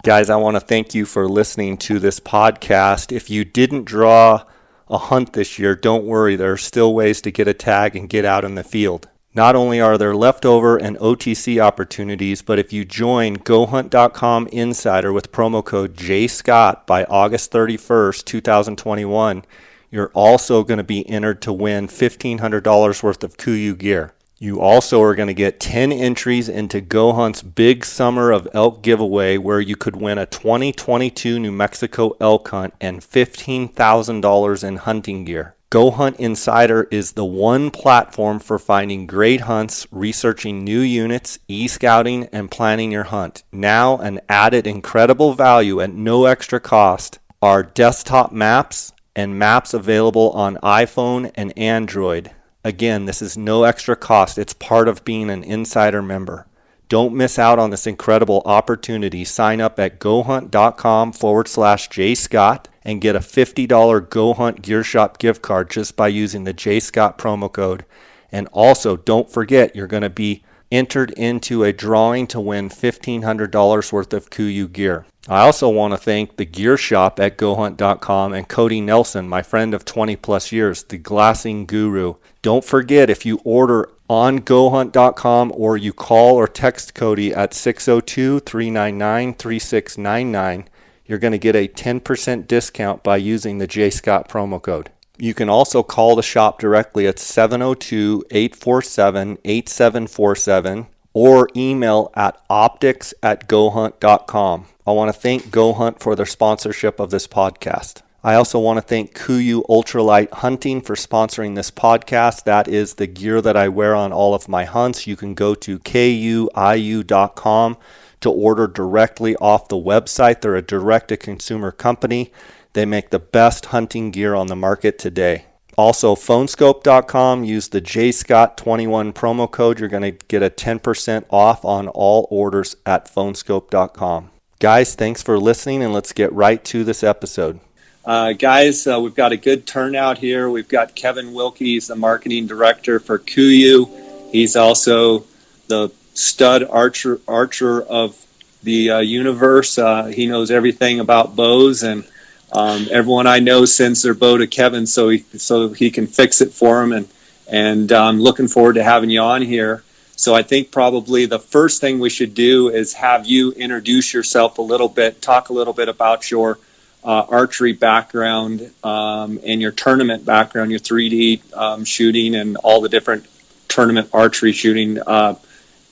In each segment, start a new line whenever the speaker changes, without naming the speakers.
Guys, I want to thank you for listening to this podcast. If you didn't draw a hunt this year, don't worry. There are still ways to get a tag and get out in the field. Not only are there leftover and OTC opportunities, but if you join GoHunt.com Insider with promo code JScott by August 31st, 2021, you're also going to be entered to win $1,500 worth of KUIU gear. You also are going to get 10 entries into GoHunt's Big Summer of Elk giveaway, where you could win a 2022 New Mexico elk hunt and $15,000 in hunting gear. GoHunt Insider is the one platform for finding great hunts, researching new units, e-scouting, and planning your hunt. Now, an added incredible value at no extra cost are desktop maps and maps available on iPhone and Android. Again, this is no extra cost. It's part of being an Insider member. Don't miss out on this incredible opportunity. Sign up at GoHunt.com/JScott and get a $50 GoHunt Gear Shop gift card just by using the JScott promo code. And also, don't forget, you're going to be entered into a drawing to win $1,500 worth of KUIU gear. I also want to thank the Gear Shop at GoHunt.com and Cody Nelson, my friend of 20 plus years, the glassing guru. Don't forget, if you order on GoHunt.com or you call or text Cody at 602-399-3699, you're going to get a 10% discount by using the JScott promo code. You can also call the shop directly at 702-847-8747 or email at optics@gohunt.com. I want to thank GoHunt for their sponsorship of this podcast. I also want to thank KUIU Ultralight Hunting for sponsoring this podcast. That is the gear that I wear on all of my hunts. You can go to KUIU.com to order directly off the website. They're a direct-to-consumer company. They make the best hunting gear on the market today. Also, phonescope.com. Use the JScott21 promo code. You're going to get a 10% off on all orders at phonescope.com. Guys, thanks for listening, and let's get right to this episode. Guys, we've got a good turnout here. We've got Kevin Wilkey. He's the marketing director for KUIU. He's also the stud archer of the universe. He knows everything about bows, and everyone I know sends their bow to Kevin so he can fix it for them. And I'm looking forward to having you on here. So I think probably the first thing we should do is have you introduce yourself a little bit, talk a little bit about your archery background and your tournament background, your 3D shooting and all the different tournament archery shooting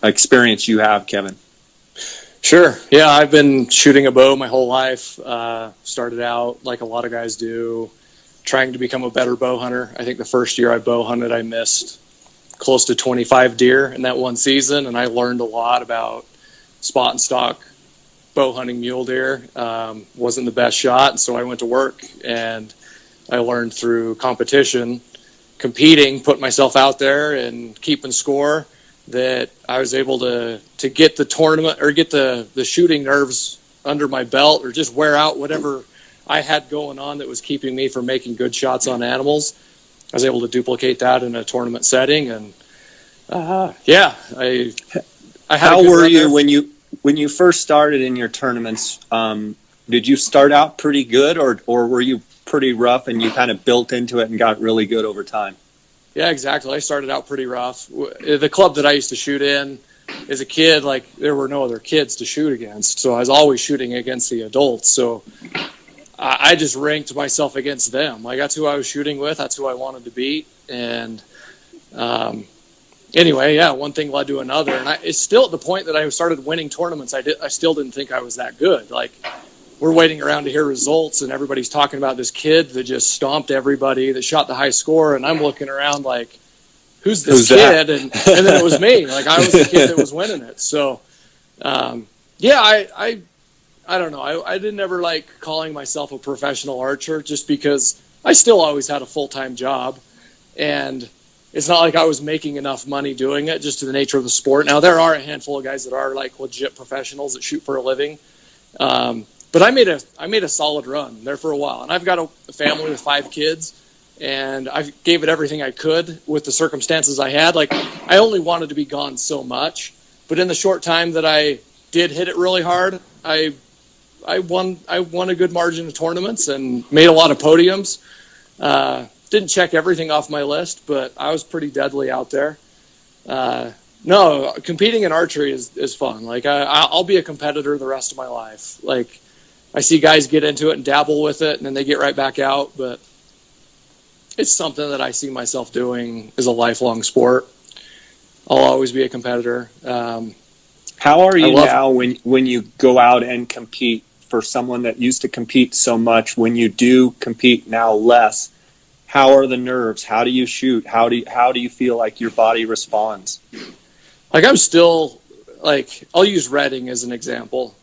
experience you have, Kevin.
Sure. Yeah, I've been shooting a bow my whole life. Started out like a lot of guys do, trying to become a better bow hunter. I think the first year I bow hunted, I missed close to 25 deer in that one season, and I learned a lot about spot and stock bow hunting mule deer. Wasn't the best shot, so I went to work, and I learned through competition, competing, put myself out there and keeping score, that I was able to get the tournament or get the shooting nerves under my belt, or just wear out whatever I had going on that was keeping me from making good shots on animals. I was able to duplicate that in a tournament setting, and I
How were you when you first started in your tournaments? Did you start out pretty good, or were you pretty rough and you kind of built into it and got really good over time?
Yeah, exactly. I started out pretty rough. The club that I used to shoot in as a kid, like, there were no other kids to shoot against, so I was always shooting against the adults. So I just ranked myself against them. Like, that's who I was shooting with. That's who I wanted to beat. And anyway, yeah, one thing led to another. And it's still at the point that I started winning tournaments, I still didn't think I was that good. Like, we're waiting around to hear results, and everybody's talking about this kid that just stomped everybody, that shot the high score, and I'm looking around like, who's this kid? And then it was me. Like, I was the kid that was winning it. So, I don't know. I didn't ever like calling myself a professional archer, just because I still always had a full-time job, and it's not like I was making enough money doing it, just to the nature of the sport. Now, there are a handful of guys that are like legit professionals that shoot for a living. But I made a solid run there for a while, and I've got a family with 5 kids, and I gave it everything I could with the circumstances I had. Like, I only wanted to be gone so much, but in the short time that I did hit it really hard, I I won a good margin of tournaments and made a lot of podiums. Didn't check everything off my list, but I was pretty deadly out there. No, competing in archery is fun. Like I'll be a competitor the rest of my life. Like I see guys get into it and dabble with it and then they get right back out, but it's something that I see myself doing as a lifelong sport. I'll always be a competitor.
How are you now when you go out and compete? For someone that used to compete so much, when you do compete now less, how are the nerves? How do you shoot? How do you feel like your body responds?
Like I'm still like, I'll use Reading as an example.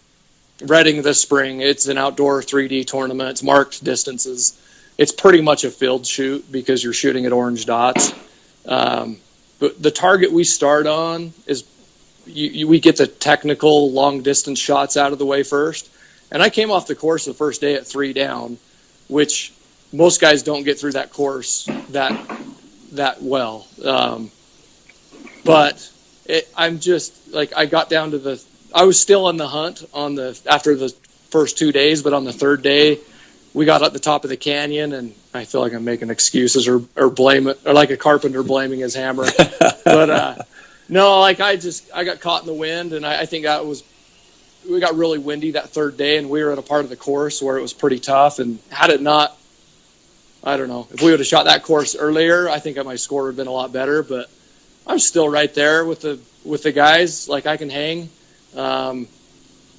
Reading this spring, it's an outdoor 3D tournament. It's marked distances. It's pretty much a field shoot because you're shooting at orange dots. But the target we start on is we get the technical long distance shots out of the way first. And I came off the course the first day at 3 down, which most guys don't get through that course that well. But I'm just like, I got down to I was still on the hunt after the first 2 days, but on the third day, we got at the top of the canyon, and I feel like I'm making excuses or blame it, or like a carpenter blaming his hammer. But no, like I got caught in the wind, and I think we got really windy that third day, and we were at a part of the course where it was pretty tough. And had it not, I don't know, if we would have shot that course earlier, I think my score would have been a lot better. But I'm still right there with the guys. Like I can hang. I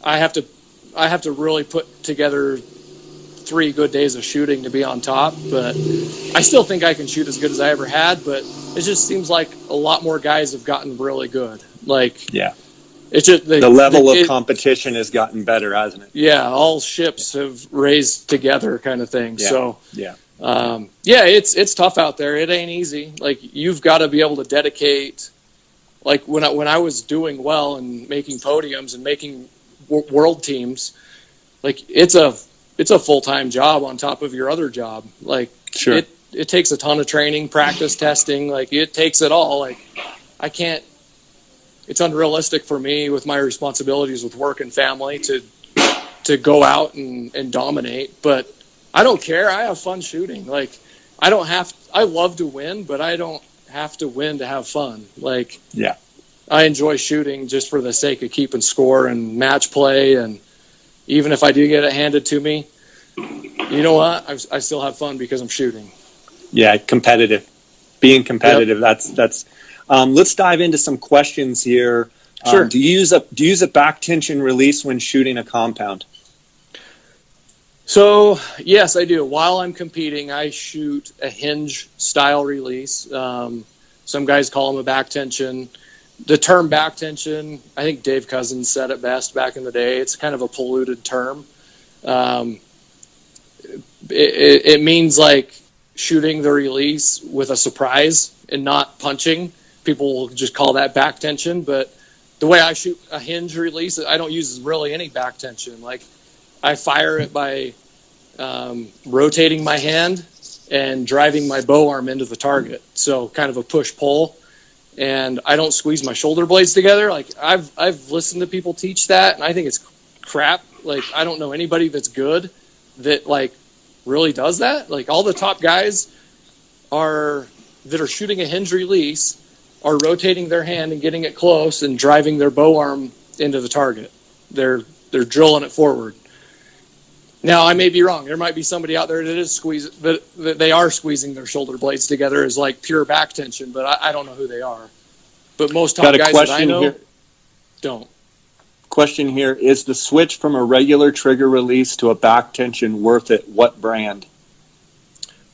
have to really put together 3 good days of shooting to be on top. But I still think I can shoot as good as I ever had. But it just seems like a lot more guys have gotten really good. Like
yeah.
It's just
the level of competition has gotten better, hasn't it?
Yeah, all ships have raised together, kind of thing.
Yeah.
So,
yeah,
it's tough out there. It ain't easy. Like you've got to be able to dedicate. Like when I was doing well and making podiums and making world teams, like it's a full-time job on top of your other job. Like
sure,
it takes a ton of training, practice, testing. Like it takes it all. Like I can't. It's unrealistic for me with my responsibilities with work and family to go out and dominate, but I don't care. I have fun shooting. Like I love to win, but I don't have to win to have fun. Like,
yeah,
I enjoy shooting just for the sake of keeping score and match play. And even if I do get it handed to me, you know what? I still have fun because I'm shooting.
Yeah. Being competitive.
Yep.
That's let's dive into some questions here.
Sure.
Do you use a back tension release when shooting a compound?
So yes, I do. While I'm competing, I shoot a hinge style release. Some guys call them a back tension. The term back tension, I think Dave Cousins said it best back in the day. It's kind of a polluted term. It means like shooting the release with a surprise and not punching. People will just call that back tension, but the way I shoot a hinge release, I don't use really any back tension. Like I fire it by rotating my hand and driving my bow arm into the target. So kind of a push pull, and I don't squeeze my shoulder blades together. Like I've listened to people teach that, and I think it's crap. Like I don't know anybody that's good that like really does that. Like all the top guys that are shooting a hinge release are rotating their hand and getting it close and driving their bow arm into the target. They're drilling it forward. Now I may be wrong. There might be somebody out there that they are squeezing their shoulder blades together as like pure back tension, but I don't know who they are. But most top guys that I know don't.
Question here: is the switch from a regular trigger release to a back tension worth it? What brand?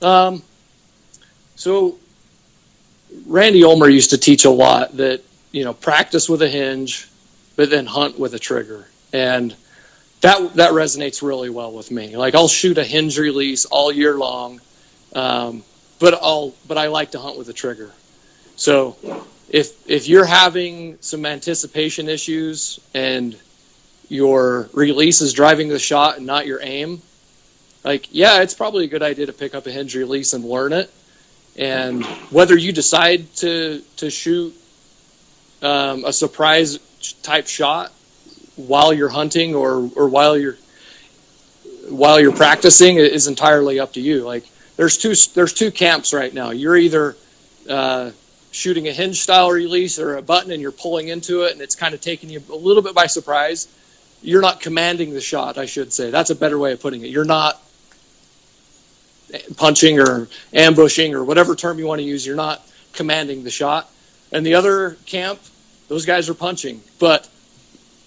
So Randy Ulmer used to teach a lot that, practice with a hinge, but then hunt with a trigger. And that resonates really well with me. Like I'll shoot a hinge release all year long, but I like to hunt with a trigger. So if you're having some anticipation issues and your release is driving the shot and not your aim, like, yeah, it's probably a good idea to pick up a hinge release and learn it. And whether you decide to shoot a surprise type shot while you're hunting or while you're, while you're practicing is entirely up to you. Like there's two camps right now. You're either shooting a hinge style release or a button and you're pulling into it and it's kind of taking you a little bit by surprise. You're not commanding the shot, I should say. That's a better way of putting it. You're not punching or ambushing or whatever term you want to use. You're not commanding the shot. And the other camp, those guys are punching. But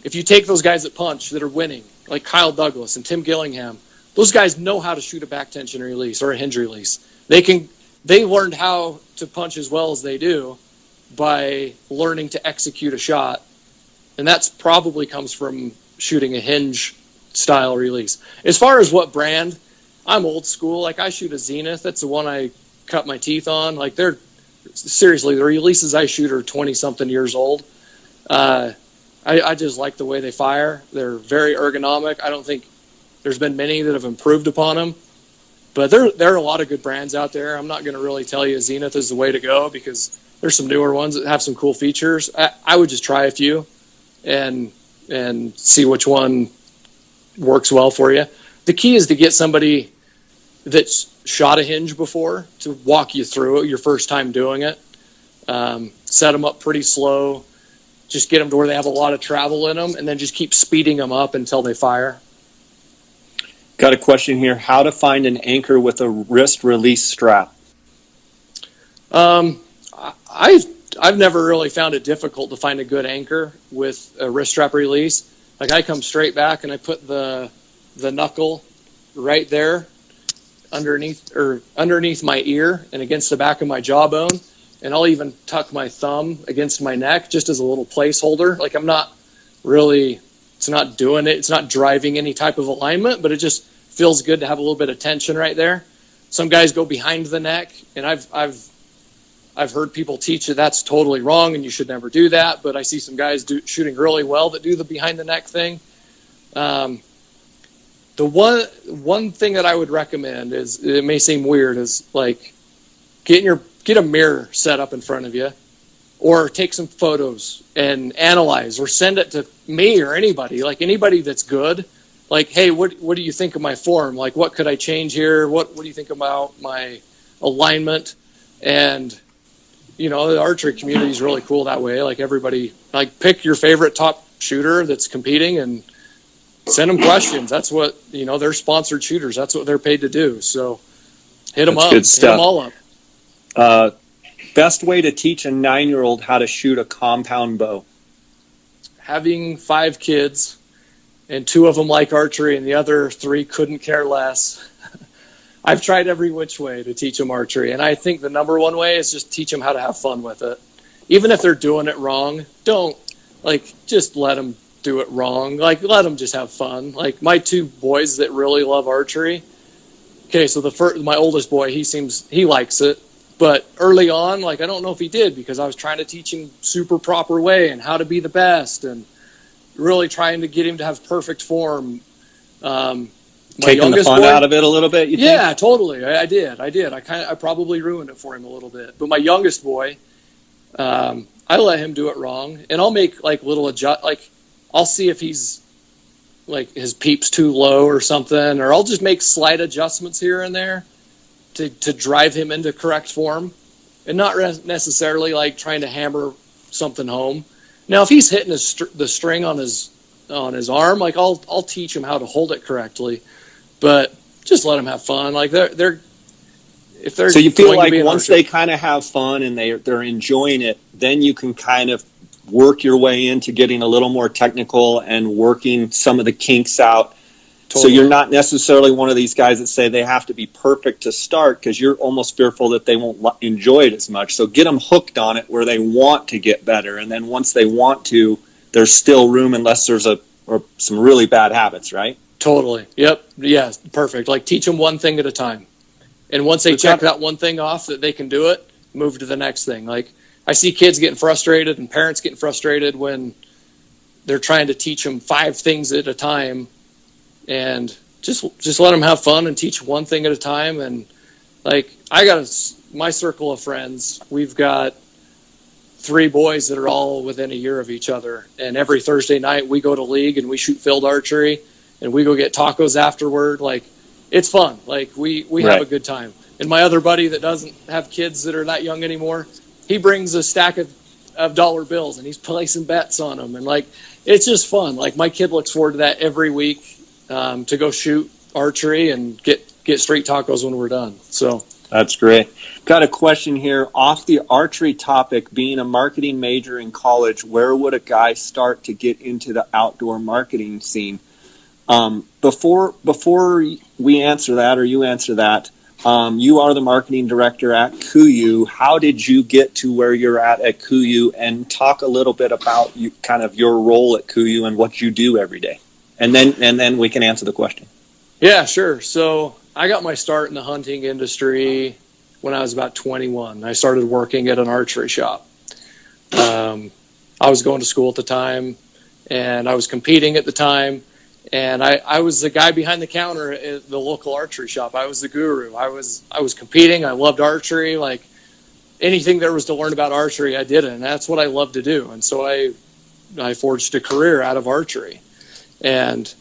if you take those guys that punch that are winning, like Kyle Douglas and Tim Gillingham, those guys know how to shoot a back tension release or a hinge release. They learned how to punch as well as they do by learning to execute a shot. And that's probably comes from shooting a hinge style release. As far as what brand, I'm old school. Like I shoot a Zenith. That's the one I cut my teeth on. Like the releases I shoot are 20 something years old. I just like the way they fire. They're very ergonomic. I don't think there's been many that have improved upon them, but there are a lot of good brands out there. I'm not going to really tell you Zenith is the way to go because there's some newer ones that have some cool features. I would just try a few and see which one works well for you. The key is to get somebody that's shot a hinge before to walk you through it your first time doing it. Set them up pretty slow. Just get them to where they have a lot of travel in them and then just keep speeding them up until they fire.
Got a question here. How to find an anchor with a wrist release strap?
I've never really found it difficult to find a good anchor with a wrist strap release. Like I come straight back and I put the knuckle right there underneath my ear and against the back of my jawbone. And I'll even tuck my thumb against my neck just as a little placeholder. Like I'm not really, it's not doing it. It's not driving any type of alignment, but it just feels good to have a little bit of tension right there. Some guys go behind the neck, and I've heard people teach that that's totally wrong and you should never do that. But I see some guys shooting really well that do the behind the neck thing. The one thing that I would recommend is, it may seem weird, is like get a mirror set up in front of you, or take some photos and analyze, or send it to me or anybody that's good. Like, hey, what do you think of my form? Like, what could I change here? What do you think about my alignment? And, the archery community is really cool that way. Like everybody, like pick your favorite top shooter that's competing and send them questions. That's what, they're sponsored shooters. That's what they're paid to do. So hit them up, hit them all up.
Best way to teach a 9-year-old how to shoot a compound bow?
Having 5 kids and 2 of them like archery and the other 3 couldn't care less. I've tried every which way to teach them archery. And I think the number one way is just teach them how to have fun with it. Even if they're doing it wrong, just let them do it wrong. Like, let them just have fun. Like my 2 boys that really love archery. Okay. So my oldest boy, he likes it. But early on, I don't know if he did, because I was trying to teach him super proper way and how to be the best and really trying to get him to have perfect form.
Taking the fun out of it a little bit, you think?
Yeah, totally. I did. I probably ruined it for him a little bit. But my youngest boy, I let him do it wrong, and I'll make little adjust. I'll see if he's his peep's too low or something, or I'll just make slight adjustments here and there to drive him into correct form, and not necessarily trying to hammer something home. Now, if he's hitting the string on his arm, I'll teach him how to hold it correctly, but just let him have fun. So
you feel like once they kind of have fun and they're enjoying it, then you can kind of work your way into getting a little more technical and working some of the kinks out. Totally. So you're not necessarily one of these guys that say they have to be perfect to start, because you're almost fearful that they won't enjoy it as much. So get them hooked on it where they want to get better. And then once they want to, there's still room, unless there's some really bad habits, right?
Totally. Yep. Yeah. Perfect. Teach them one thing at a time. And once they check that one thing off that they can do it, move to the next thing. I see kids getting frustrated and parents getting frustrated when they're trying to teach them 5 things at a time, and just let them have fun and teach one thing at a time. And I got my circle of friends, we've got 3 boys that are all within a year of each other. And every Thursday night we go to league and we shoot field archery. and we go get tacos afterward. Like, it's fun. Like, we have a good time. And my other buddy that doesn't have kids that are that young anymore, he brings a stack of dollar bills and he's placing bets on them. And like, it's just fun. Like, my kid looks forward to that every week, to go shoot archery and get straight tacos when we're done. So
that's great. Got a question here off the archery topic. Being a marketing major in college, where would a guy start to get into the outdoor marketing scene? Before we answer that, or you answer that, you are the marketing director at KUIU. How did you get to where you're at KUIU? And talk a little bit about kind of your role at KUIU and what you do every day. And then we can answer the question.
Yeah, sure. So I got my start in the hunting industry when I was about 21. I started working at an archery shop. I was going to school at the time, and I was competing at the time. And I was the guy behind the counter at the local archery shop. I was the guru. I was competing. I loved archery. Like, anything there was to learn about archery, I did it. And that's what I love to do. And so I forged a career out of archery. And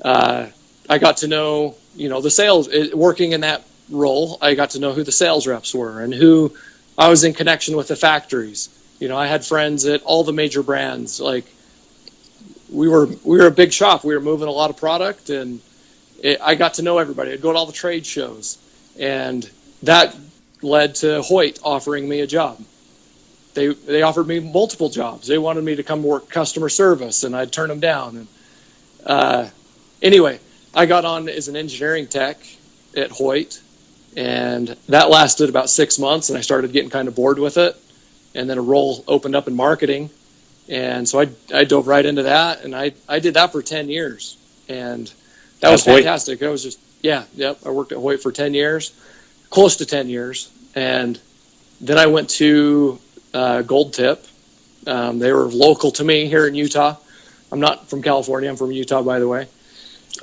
I got to know, the sales, working in that role. I got to know who the sales reps were and who I was in connection with the factories. I had friends at all the major brands. Like, we were a big shop. We were moving a lot of product, and I got to know everybody. I'd go to all the trade shows, and that led to Hoyt offering me a job. They offered me multiple jobs. They wanted me to come work customer service, and I'd turn them down. And anyway, I got on as an engineering tech at Hoyt, and that lasted about 6 months, and I started getting kind of bored with it. And then a role opened up in marketing. And so I dove right into that, and I did that for 10 years. And that was fantastic. I was just, I worked at Hoyt for 10 years, close to 10 years. And then I went to Gold Tip. They were local to me here in Utah. I'm not from California. I'm from Utah, by the way.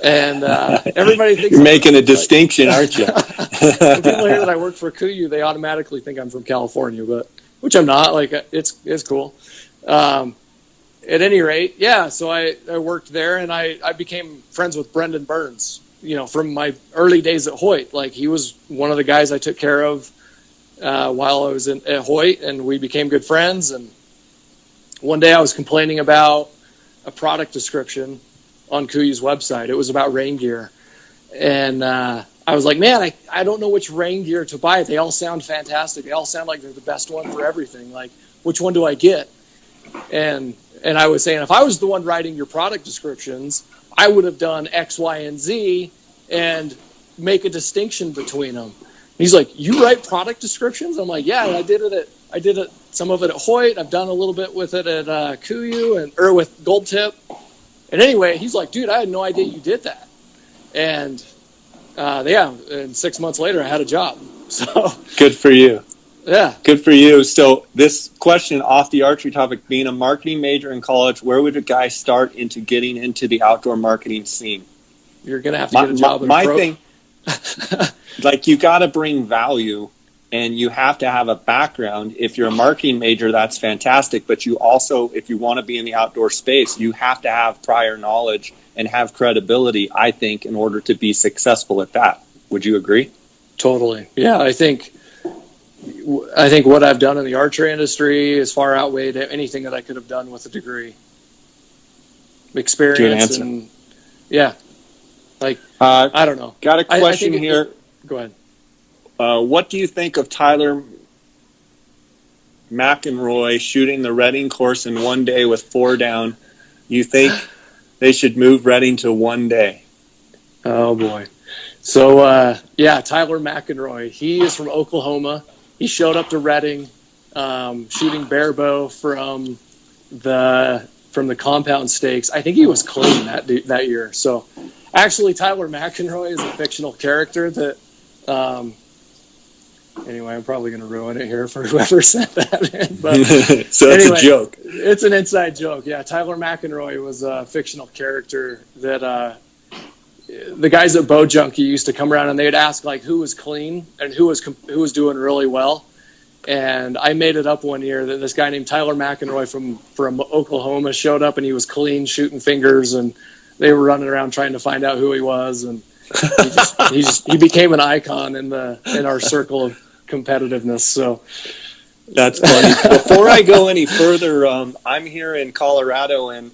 And everybody thinks
you're making a distinction, aren't you?
When people hear that I work for KUIU, they automatically think I'm from California, which I'm not. Like, it's cool. At any rate, so I worked there, and I became friends with Brendan Burns, from my early days at Hoyt. Like, he was one of the guys I took care of while I was at Hoyt, and we became good friends. And one day I was complaining about a product description on KUIU's website. It was about rain gear. And I was like, man, I don't know which rain gear to buy. They all sound fantastic. They all sound like they're the best one for everything. Like, which one do I get? And I was saying, if I was the one writing your product descriptions, I would have done X, Y, and Z and make a distinction between them. And he's like, you write product descriptions? I'm like, yeah, I did it. Some of it at Hoyt. I've done a little bit with it at KUIU or with Gold Tip. And anyway, he's like, dude, I had no idea you did that. And and 6 months later, I had a job. So
good for you.
Yeah.
Good for you. So this question off the archery topic, being a marketing major in college, where would a guy start into getting into the outdoor marketing scene?
You're going to have to get a job.
Thing, like, you got to bring value, and you have to have a background. If you're a marketing major, that's fantastic. But you also, if you want to be in the outdoor space, you have to have prior knowledge and have credibility, I think, in order to be successful at that. Would you agree?
Totally. Yeah, I think what I've done in the archery industry is far outweighed anything that I could have done with a degree. Experience and I don't know.
Got a question here.
Go ahead.
What do you think of Tyler McEnroy shooting the Reading course in one day with 4 down? You think they should move Reading to 1 day?
Oh boy. So Tyler McEnroy. He is from Oklahoma. He showed up to Reading, shooting bare bow from the compound stakes. I think he was clean that year. So actually, Tyler McEnroy is a fictional character that. Anyway, I'm probably going to ruin it here for whoever sent that in. But
so it's a joke.
It's an inside joke. Yeah, Tyler McEnroy was a fictional character that the guys at Bow Junkie used to come around and they'd ask like who was clean and who was doing really well. And I made it up one year that this guy named Tyler McEnroy from Oklahoma showed up and he was clean, shooting fingers, and they were running around trying to find out who he was, and he became an icon in our circle of competitiveness. So
that's funny. Before I go any further, I'm here in Colorado, and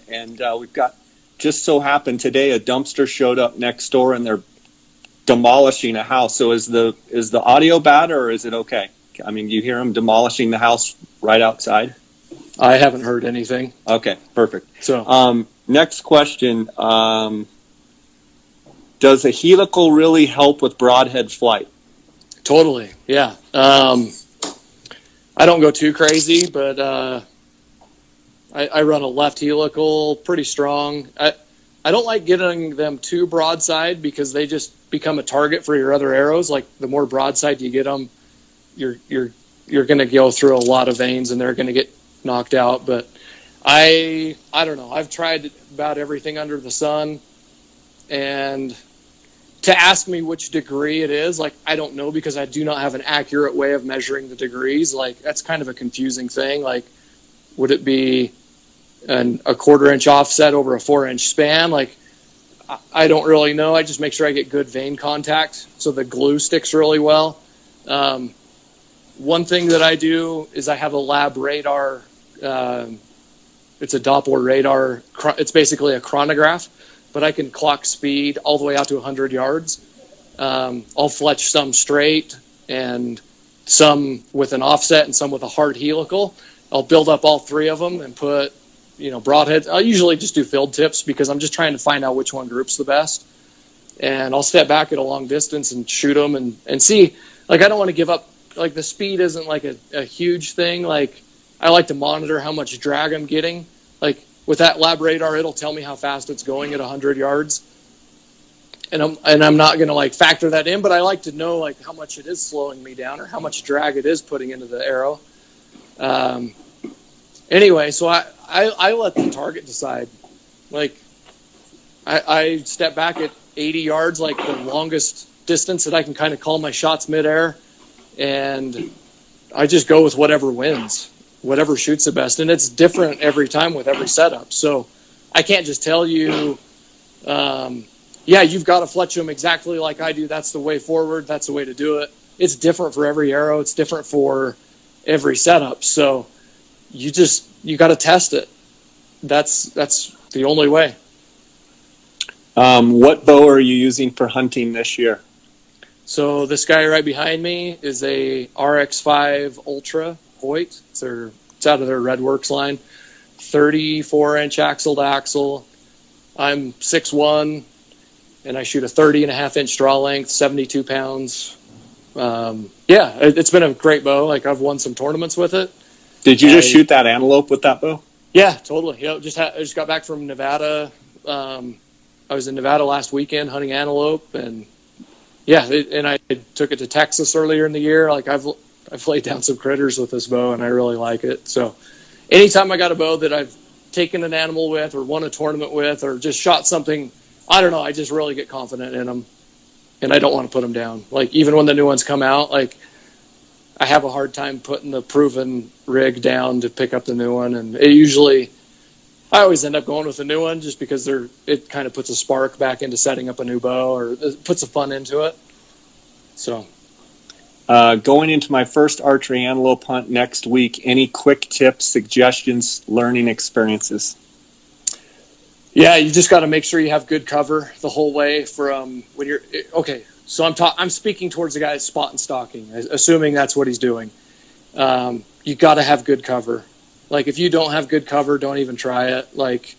we've got, just so happened today, a dumpster showed up next door, and they're demolishing a house. So is the audio bad, or is it okay? I mean, you hear them demolishing the house right outside?
I haven't heard anything.
Okay, perfect.
So
next question. Does a helical really help with broadhead flight?
Totally, yeah. I don't go too crazy, but I run a left helical pretty strong. I don't like getting them too broadside because they just become a target for your other arrows. Like the more broadside you get them, you're going to go through a lot of veins and they're going to get knocked out. But I don't know. I've tried about everything under the sun, and to ask me which degree it is, like, I don't know, because I do not have an accurate way of measuring the degrees. Like, that's kind of a confusing thing. Like, would it be a 1/4 inch offset over a 4-inch span? Like, I don't really know. I just make sure I get good vein contact so the glue sticks really well. One thing that I do is I have a lab radar. It's a Doppler radar. It's basically a chronograph, but I can clock speed all the way out to 100 yards. I'll fletch some straight and some with an offset and some with a hard helical. I'll build up all three of them and put, broadheads. I'll usually just do field tips because I'm just trying to find out which one groups the best. And I'll step back at a long distance and shoot them and see. Like, I don't want to give up. Like, the speed isn't like a huge thing. Like, I like to monitor how much drag I'm getting. Like, with that lab radar, it'll tell me how fast it's going at 100 yards. And I'm not going to like factor that in, but I like to know like how much it is slowing me down or how much drag it is putting into the arrow. Anyway, so I let the target decide. Like, I step back at 80 yards, like the longest distance that I can kind of call my shots midair, and I just go with whatever wins, whatever shoots the best. And it's different every time with every setup. So I can't just tell you, you've got to fletch them exactly like I do. That's the way forward. That's the way to do it. It's different for every arrow. It's different for every setup. So you got to test it. That's the only way.
What bow are you using for hunting this year?
So this guy right behind me is a RX5 Ultra Hoyt. It's out of their Redworks line. 34-inch axle to axle. I'm 6'1", and I shoot a 30.5-inch draw length, 72 pounds. It's been a great bow. Like, I've won some tournaments with it.
Did you just shoot that antelope with that bow?
Yeah, totally. I just got back from Nevada. I was in Nevada last weekend hunting antelope, and and I took it to Texas earlier in the year. Like, I've laid down some critters with this bow, and I really like it. So anytime I got a bow that I've taken an animal with or won a tournament with or just shot something, I don't know, I just really get confident in them, and I don't want to put them down. Like, even when the new ones come out, like, I have a hard time putting the proven rig down to pick up the new one, and I always end up going with the new one just because it kind of puts a spark back into setting up a new bow, or it puts a fun into it. So,
going into my first archery antelope hunt next week, any quick tips, suggestions, learning experiences?
Yeah, you just got to make sure you have good cover the whole way from when you're okay. So I'm speaking towards the guy that's spot and stalking, assuming that's what he's doing. You got to have good cover. Like, if you don't have good cover, don't even try it. Like,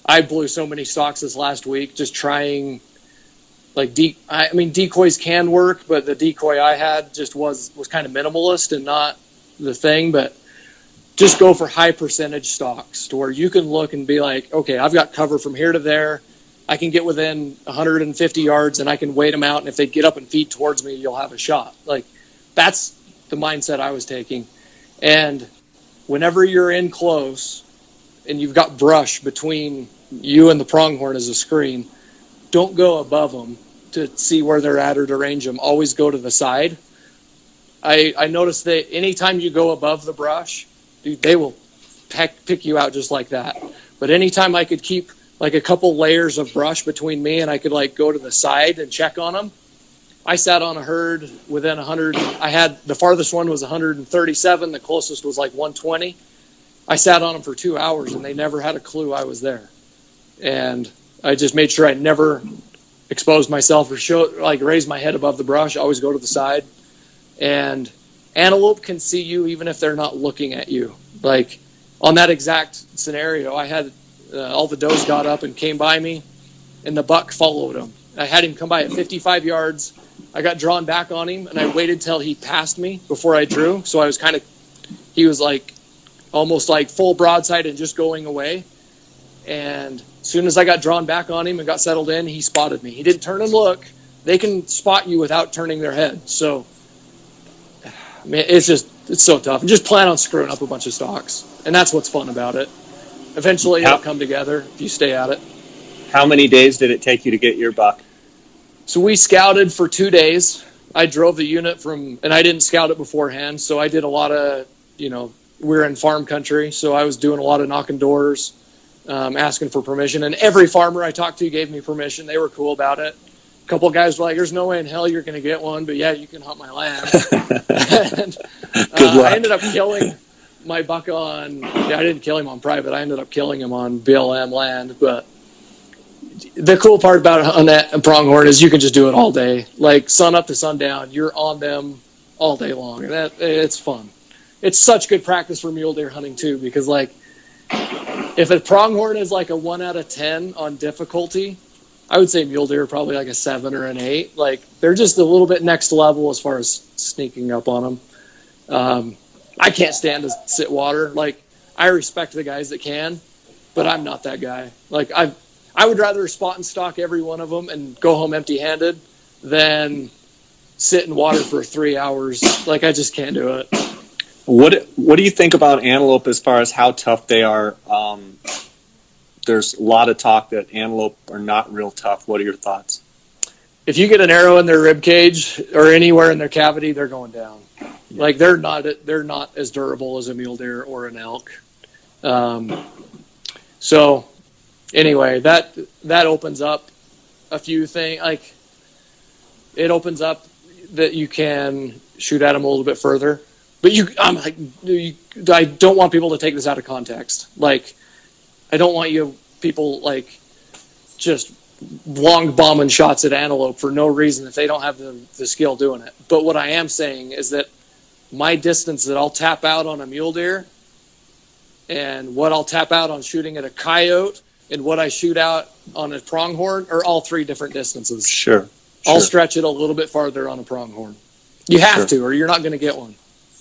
I blew so many stalks this last week just trying. Like, decoys can work, but the decoy I had just was kind of minimalist and not the thing. But just go for high percentage stalks to where you can look and be like, okay, I've got cover from here to there. I can get within 150 yards and I can wait them out. And if they get up and feed towards me, you'll have a shot. Like, that's the mindset I was taking. And whenever you're in close and you've got brush between you and the pronghorn as a screen, don't go above them to see where they're at or to range them. Always go to the side. I noticed that anytime you go above the brush, dude, they will pick you out just like that. But anytime I could keep like a couple layers of brush between me, and I could like go to the side and check on them. I sat on a herd within 100. I had the farthest one was 137. The closest was like 120. I sat on them for 2 hours, and they never had a clue I was there. And I just made sure I never exposed myself or raise my head above the brush. I always go to the side. And antelope can see you even if they're not looking at you. Like on that exact scenario, I had all the does got up and came by me, and the buck followed him. I had him come by at 55 yards. I got drawn back on him, and I waited till he passed me before I drew. So I was he was like almost like full broadside and just going away. And as soon as I got drawn back on him and got settled in, he spotted me. He didn't turn and look. They can spot you without turning their head. So, I mean, it's so tough. And just plan on screwing up a bunch of stalks. And that's what's fun about it. Eventually it'll come together if you stay at it.
How many days did it take you to get your buck?
So we scouted for 2 days. I drove the unit and I didn't scout it beforehand. So I did a lot of, we're in farm country. So I was doing a lot of knocking doors, asking for permission. And every farmer I talked to gave me permission. They were cool about it. A couple of guys were like, there's no way in hell you're going to get one, but yeah, you can hunt my land. And,
Good luck.
I ended up killing my buck I didn't kill him on private. I ended up killing him on BLM land. But the cool part about a pronghorn is you can just do it all day. Like sun up to sundown, you're on them all day long. And it's fun. It's such good practice for mule deer hunting too, because like if a pronghorn is like a 1 out of 10 on difficulty, I would say mule deer are probably like a 7 or an 8. Like they're just a little bit next level as far as sneaking up on them. I can't stand to sit water. Like I respect the guys that can, but I'm not that guy. Like I would rather spot and stalk every one of them and go home empty-handed than sit in water for 3 hours. Like I just can't do it.
What do you think about antelope as far as how tough they are? There's a lot of talk that antelope are not real tough. What are your thoughts?
If you get an arrow in their rib cage or anywhere in their cavity, they're going down. Yeah. Like they're not as durable as a mule deer or an elk. So anyway, that opens up a few things. Like it opens up that you can shoot at them a little bit further. But I don't want people to take this out of context. Like, I don't want people like just long bombing shots at antelope for no reason if they don't have the skill doing it. But what I am saying is that my distance that I'll tap out on a mule deer and what I'll tap out on shooting at a coyote and what I shoot out on a pronghorn are all 3 different distances.
Sure.
I'll stretch it a little bit farther on a pronghorn. You have to, or you're not going to get one.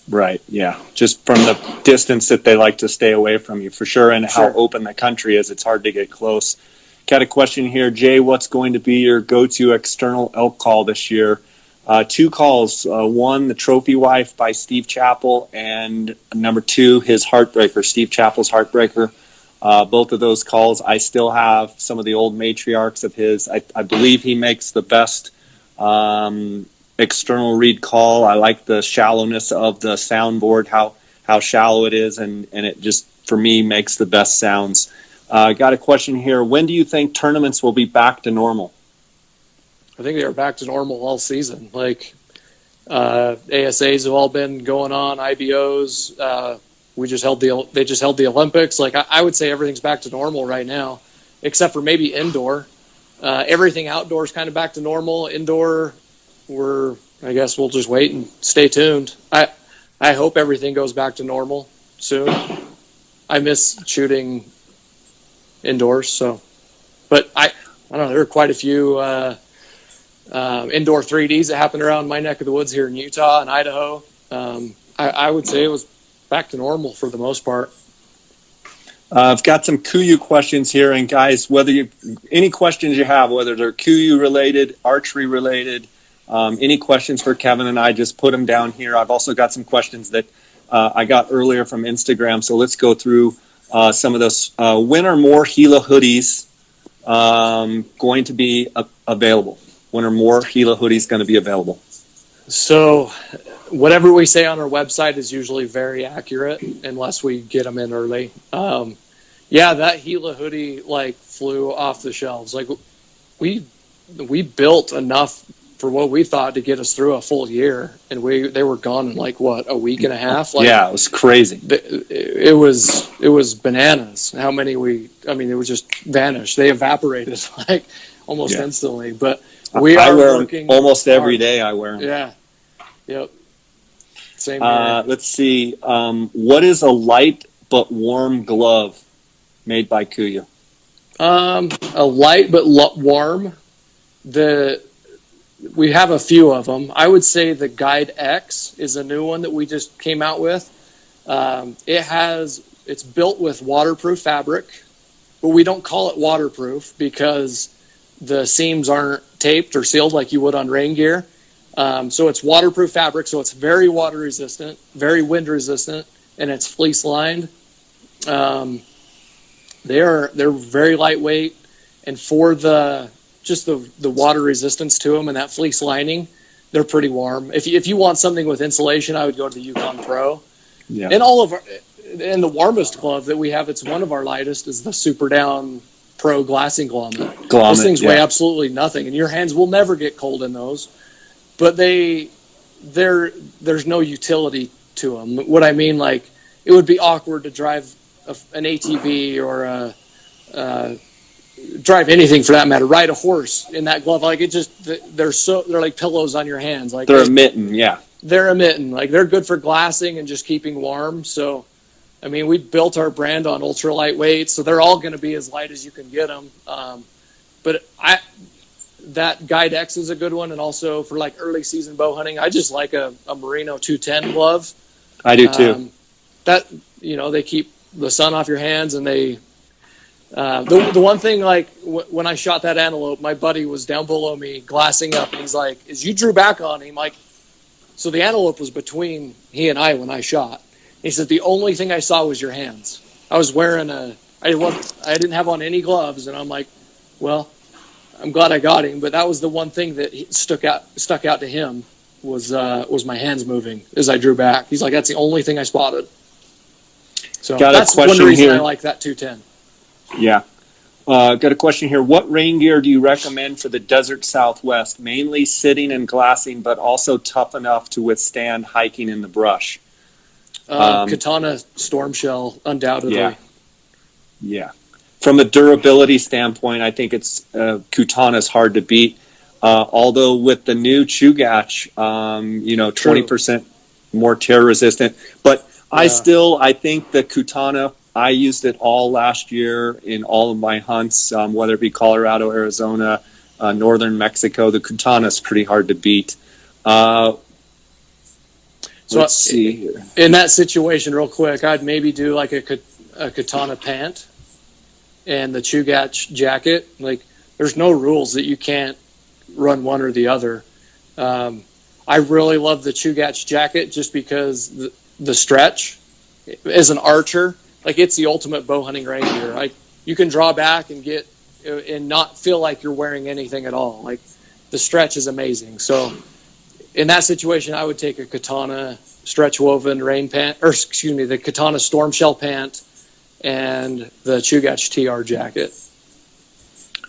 Right, yeah. Just from the distance that they like to stay away from you, for sure, and how open the country is, it's hard to get close. Got a question here. Jay, what's going to be your go-to external elk call this year? 2 calls. One, the Trophy Wife by Steve Chappell, and number 2, his Heartbreaker, Steve Chappell's Heartbreaker. Both of those calls, I still have some of the old matriarchs of his. I believe he makes the best external read call. I like the shallowness of the soundboard, how shallow it is, and it just, for me, makes the best sounds. Got a question here. When do you think tournaments will be back to normal?
I think they are back to normal all season. Like ASAs have all been going on, IBOs. They just held the Olympics. Like I would say everything's back to normal right now, except for maybe indoor. Everything outdoor is kind of back to normal. Indoor, I guess we'll just wait and stay tuned. I hope everything goes back to normal soon. I miss shooting indoors, but I don't know. There are quite a few indoor 3Ds that happened around my neck of the woods here in Utah and Idaho. I would say it was back to normal for the most part.
I've got some KUIU questions here, and guys, any questions you have, whether they're KUIU related, archery related, any questions for Kevin and I, just put them down here. I've also got some questions that I got earlier from Instagram, so let's go through some of those. When are more Gila hoodies going to be available? When are more Gila hoodies going to be available?
So whatever we say on our website is usually very accurate unless we get them in early. Yeah, that Gila hoodie like flew off the shelves. Like we built enough for what we thought to get us through a full year, and they were gone in like what, a week and a half. Like,
yeah, it was crazy.
It was bananas. How many it was just vanished. They evaporated like almost instantly. But
I
are
wear
working
them almost every
hard.
day. I wear them.
Yeah. Yep. Same here.
Let's see. What is a light but warm glove made by KUIU?
A light but warm. We have a few of them. I would say the Guide X is a new one that we just came out with. It's built with waterproof fabric, but we don't call it waterproof because the seams aren't taped or sealed like you would on rain gear. So it's waterproof fabric, so it's very water resistant, very wind resistant, and it's fleece lined. They're very lightweight, and for the water resistance to them and that fleece lining, they're pretty warm. If you want something with insulation, I would go to the Yukon Pro. Yeah. And the warmest glove that we have, it's one of our lightest, is the Super Down Pro glassing grommet. Those things weigh absolutely nothing, and your hands will never get cold in those. But there's no utility to them. What I mean, like, it would be awkward to drive an ATV or drive anything for that matter, ride a horse in that glove. Like, they're like pillows on your hands. Like,
they're a mitten, yeah.
They're a mitten. Like, they're good for glassing and just keeping warm. So, I mean, we built our brand on ultra lightweight, so they're all going to be as light as you can get them. But that Guide X is a good one, and also for like early season bow hunting, I just like a Merino 210 glove.
I do too.
They keep the sun off your hands, and they. The one thing, like when I shot that antelope, my buddy was down below me glassing up, and he's like, "As you drew back on him, like, so the antelope was between he and I when I shot." He said the only thing I saw was your hands. I was wearing I didn't have on any gloves, and I'm like, well, I'm glad I got him, but that was the one thing that stuck out to him was my hands moving as I drew back. He's like, that's the only thing I spotted. So that's one reason here. I like that 210.
Yeah. Got a question here. What rain gear do you recommend for the desert Southwest? Mainly sitting and glassing, but also tough enough to withstand hiking in the brush.
Katana Storm Shell, undoubtedly.
Yeah. From a durability standpoint, I think it's Katana's hard to beat. Although with the new Chugach, 20% more tear resistant. But I think the Katana, I used it all last year in all of my hunts, whether it be Colorado, Arizona, northern Mexico. The Katana is pretty hard to beat. Let's see here.
In that situation, real quick, I'd maybe do like a Katana pant and the Chugach jacket. Like, there's no rules that you can't run one or the other. I really love the Chugach jacket just because the stretch. As an archer, like, it's the ultimate bow hunting rain gear. Like, you can draw back and not feel like you're wearing anything at all. Like, the stretch is amazing. So in that situation, I would take a Katana stretch woven rain pant, the Katana Storm Shell pant and the Chugach TR jacket.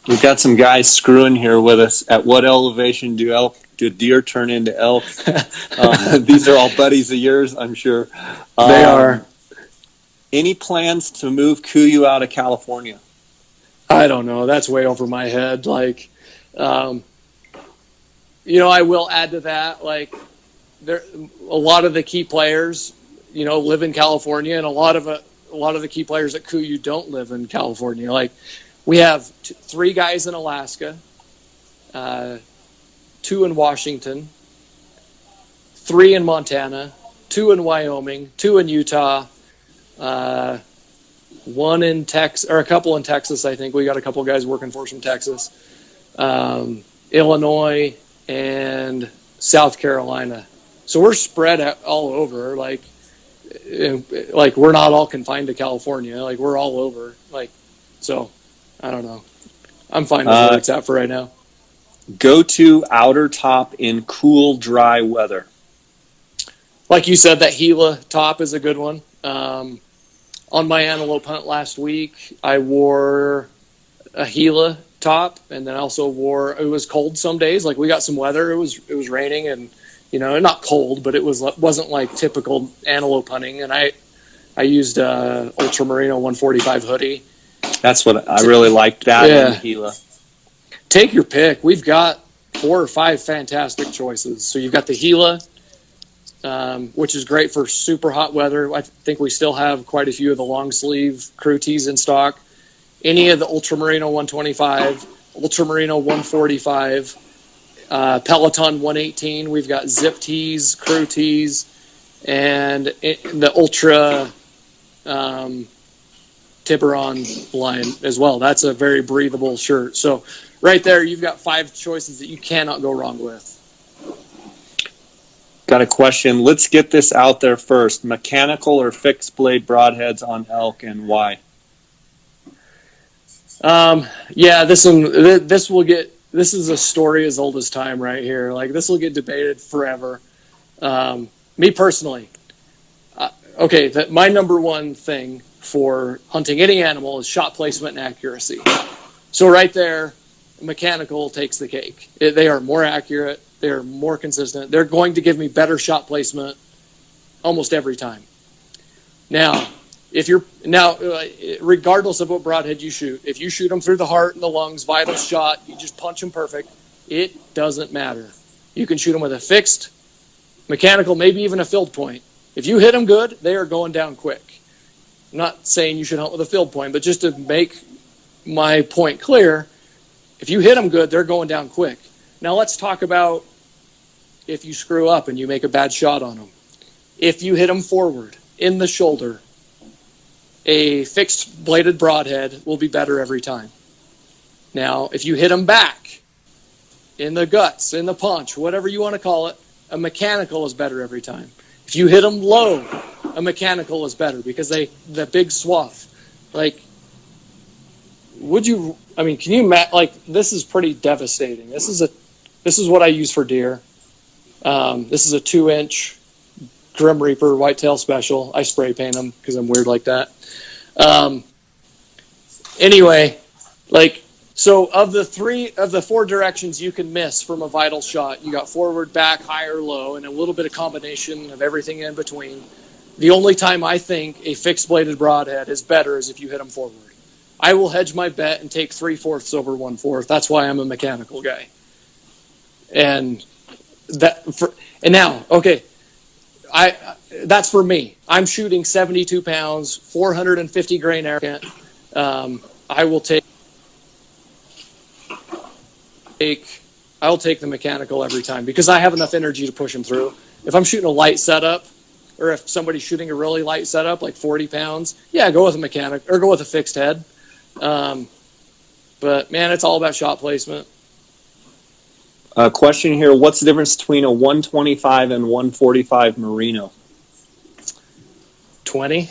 We've got some guys screwing here with us. At what elevation do deer turn into elk? These are all buddies of yours, I'm sure.
They are.
Any plans to move KUIU out of California?
I don't know. That's way over my head. Like, I will add to that. Like, a lot of the key players, live in California, and a lot of the key players at KUIU don't live in California. Like, we have 3 guys in Alaska, 2 in Washington, 3 in Montana, 2 in Wyoming, 2 in Utah. 1 in Texas, or a couple in Texas. I think we got a couple guys working for us from Texas, Illinois, and South Carolina. So we're spread out all over. Like we're not all confined to California. Like, we're all over. Like, so I don't know. I'm fine with where it's at for right now.
Go to outer top in cool, dry weather.
Like you said, that Gila top is a good one. On my antelope hunt last week, I wore a Gila top, and then I also wore, it was cold some days. Like we got some weather. It was raining and, not cold, but wasn't like typical antelope hunting. And I used Ultra Merino 145 hoodie.
That's what I really liked that in the Gila.
Take your pick. We've got 4 or 5 fantastic choices. So you've got the Gila, which is great for super hot weather. I think we still have quite a few of the long sleeve crew tees in stock. Any of the Ultra Merino 125, Ultra Merino 145, Peloton 118. We've got zip tees, crew tees, and the Ultra Tiburon line as well. That's a very breathable shirt. So right there, you've got 5 choices that you cannot go wrong with.
Got a question. Let's get this out there first. Mechanical or fixed blade broadheads on elk, and why?
This is a story as old as time right here. Like this will get debated forever. Me personally, my number one thing for hunting any animal is shot placement and accuracy. So right there, mechanical takes the cake. They are more accurate. They're more consistent. They're going to give me better shot placement almost every time. Now, regardless of what broadhead you shoot, if you shoot them through the heart and the lungs, vital shot, you just punch them perfect, it doesn't matter. You can shoot them with a fixed, mechanical, maybe even a field point. If you hit them good, they are going down quick. I'm not saying you should hunt with a field point, but just to make my point clear, if you hit them good, they're going down quick. Now let's talk about if you screw up and you make a bad shot on them. If you hit them forward, in the shoulder, a fixed bladed broadhead will be better every time. Now, if you hit them back, in the guts, in the punch, whatever you want to call it, a mechanical is better every time. If you hit them low, a mechanical is better because the big swath. Like, can you this is pretty devastating. This is what I use for deer. This is a 2-inch Grim Reaper Whitetail Special. I spray paint them because I'm weird like that. So of the 4 directions you can miss from a vital shot, you got forward, back, high or low, and a little bit of combination of everything in between. The only time I think a fixed bladed broadhead is better is if you hit them forward. I will hedge my bet and take 3/4 over 1/4. That's why I'm a mechanical guy. That's for me. I'm shooting 72 pounds, 450 grain arrogant. I will take the mechanical every time because I have enough energy to push them through. If I'm shooting a light setup, or if somebody's shooting a really light setup, like 40 pounds, go with a mechanic or go with a fixed head. But man, it's all about shot placement.
Question here. What's the difference between a 125 and 145 Merino?
20.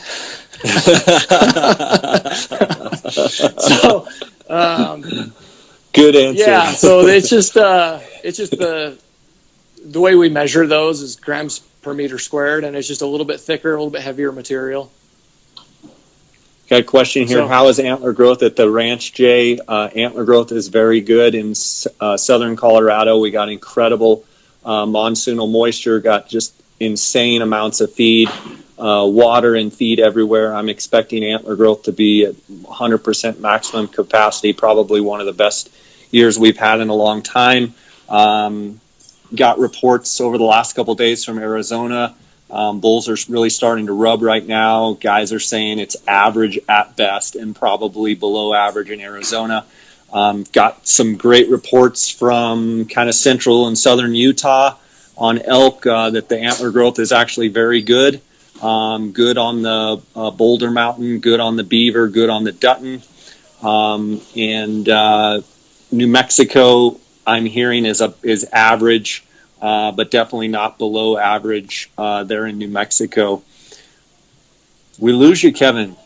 So,
good answer.
Yeah. So it's just the way we measure those is grams per meter squared, and it's just a little bit thicker, a little bit heavier material.
Got a question here. How is antler growth at the ranch, Jay? Antler growth is very good in southern Colorado. We got incredible monsoonal moisture, got just insane amounts of feed, water and feed everywhere. I'm expecting antler growth to be at 100% maximum capacity, probably one of the best years we've had in a long time. Got reports over the last couple of days from Arizona. Bulls are really starting to rub right now. Guys are saying it's average at best and probably below average in Arizona. Got some great reports from kind of central and southern Utah on elk that the antler growth is actually very good. Good on the Boulder Mountain, good on the Beaver, good on the Dutton. New Mexico, I'm hearing is average. But definitely not below average there in New Mexico. We lose you, Kevin.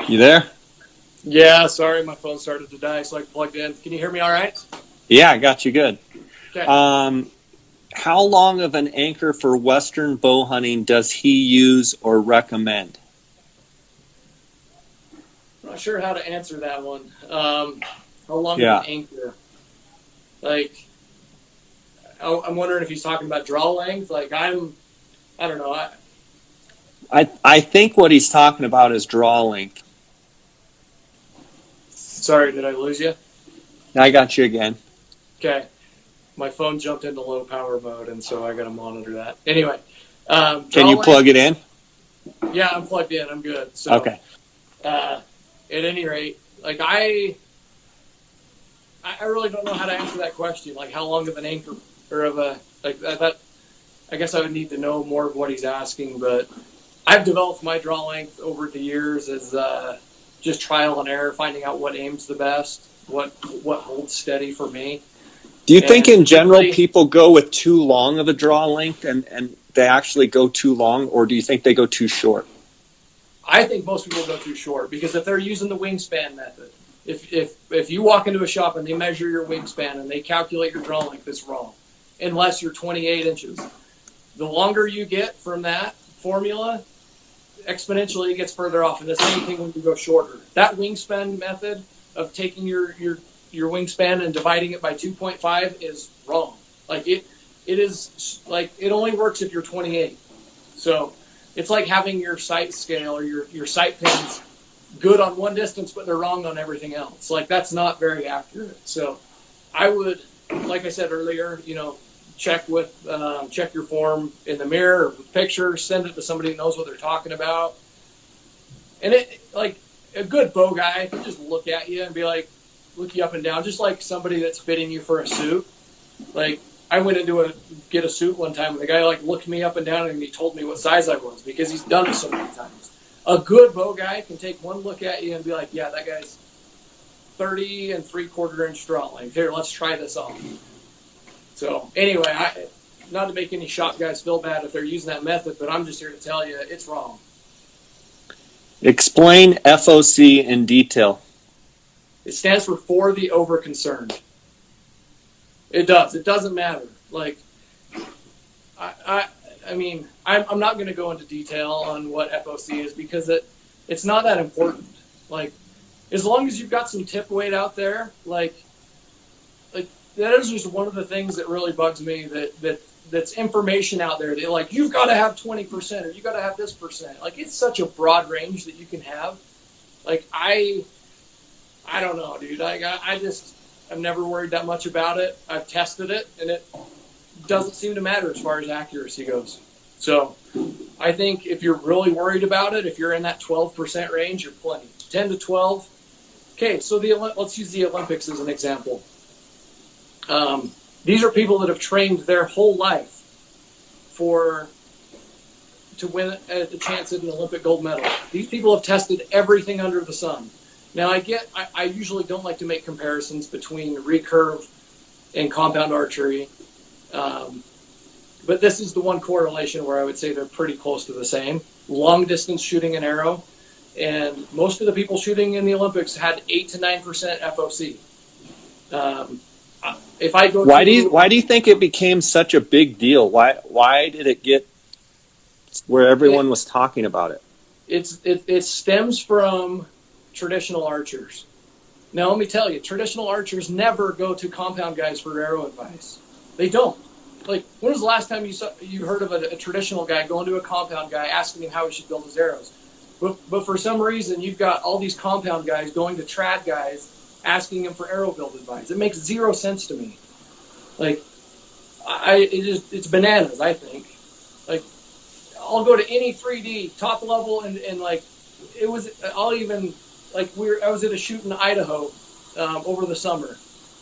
You there?
Yeah, sorry, my phone started to die, so I plugged in. Can you hear me all right?
Yeah, I got you good.
Okay.
how long of an anchor for Western bow hunting does he use or recommend?
I'm not sure how to answer that one. How long of an anchor? Like, I'm wondering if he's talking about draw length. Like, I don't know.
I think what he's talking about is draw length.
Sorry, did I lose you?
I got you again.
Okay. My phone jumped into low power mode, and so I got to monitor that. Anyway. Can
you plug it in?
Yeah, I'm plugged in. I'm good. So,
okay.
At any rate, like I really don't know how to answer that question. Like, how long of an anchor or of a like that? I guess I would need to know more of what he's asking. But I've developed my draw length over the years as just trial and error, finding out what aims the best, what holds steady for me.
Do you think in general people go with too long of a draw length and they actually go too long, or do you think they go too short?
I think most people go too short because if they're using the wingspan method, if you walk into a shop and they measure your wingspan and they calculate your draw length, it's wrong, unless you're 28 inches. The longer you get from that formula, exponentially it gets further off. And the same thing when you go shorter. That wingspan method of taking your wingspan and dividing it by 2.5 is wrong. Like it is like it only works if you're 28. So it's like having your sight scale or your sight pins good on one distance, but they're wrong on everything else. Like that's not very accurate. So I would, like I said earlier, check your form in the mirror or with pictures, send it to somebody who knows what they're talking about. And it, like a good bow guy can just look at you and be like, look you up and down, just like somebody that's fitting you for a suit. Like I went into get a suit one time and the guy like looked me up and down and he told me what size I was because he's done it so many times. A good bow guy can take one look at you and be like, yeah, that guy's 30 3/4 inch draw length. Here, let's try this on. So anyway, not to make any shop guys feel bad if they're using that method, but I'm just here to tell you it's wrong.
Explain FOC in detail.
It stands for the over-concerned. It does. It doesn't matter. Like, I mean, I'm not going to go into detail on what FOC is because it's not that important. Like, as long as you've got some tip weight out there, like that is just one of the things that really bugs me. That's information out there. They're like, you've got to have 20% or you got to have this percent. Like, it's such a broad range that you can have. Like, I don't know, dude. I've never worried that much about it. I've tested it, and it doesn't seem to matter as far as accuracy goes. So I think if you're really worried about it, if you're in that 12% range, you're plenty. 10 to 12. Okay, so let's use the Olympics as an example. These are people that have trained their whole life to win a chance at an Olympic gold medal. These people have tested everything under the sun. Now, I usually don't like to make comparisons between recurve and compound archery, but this is the one correlation where I would say they're pretty close to the same. Long distance shooting an arrow, and most of the people shooting in the Olympics had 8 to 9% FOC. If I go,
why do you think it became such a big deal? Why did it get where everyone was talking about it?
It stems from traditional archers. Now, let me tell you, traditional archers never go to compound guys for arrow advice. They don't. Like, when was the last time you heard of a traditional guy going to a compound guy asking him how he should build his arrows? But for some reason, you've got all these compound guys going to trad guys asking him for arrow build advice. It makes zero sense to me. Like, it's bananas, I think. Like, I'll go to any 3D top level and like, I was at a shoot in Idaho over the summer,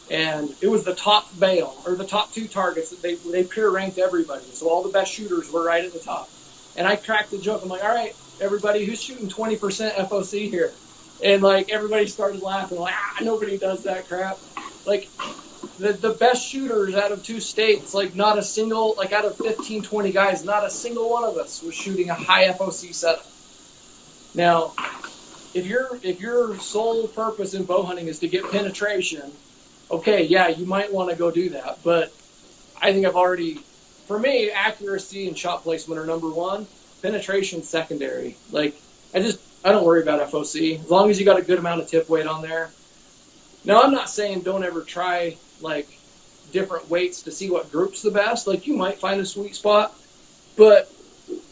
and it was the top bale or the top 2 targets that they peer ranked everybody. So all the best shooters were right at the top. And I cracked the joke. I'm like, all right, everybody, who's shooting 20% FOC here? And like everybody started laughing, like, nobody does that crap. Like the best shooters out of 2 states, like not a single, like out of 15, 20 guys, not a single one of us was shooting a high FOC setup. Now, if your sole purpose in bow hunting is to get penetration, okay, yeah, you might want to go do that. But I think I've already for me, accuracy and shot placement are number one. Penetration secondary. Like, I don't worry about FOC as long as you got a good amount of tip weight on there. Now, I'm not saying don't ever try like different weights to see what groups the best. Like, you might find a sweet spot, but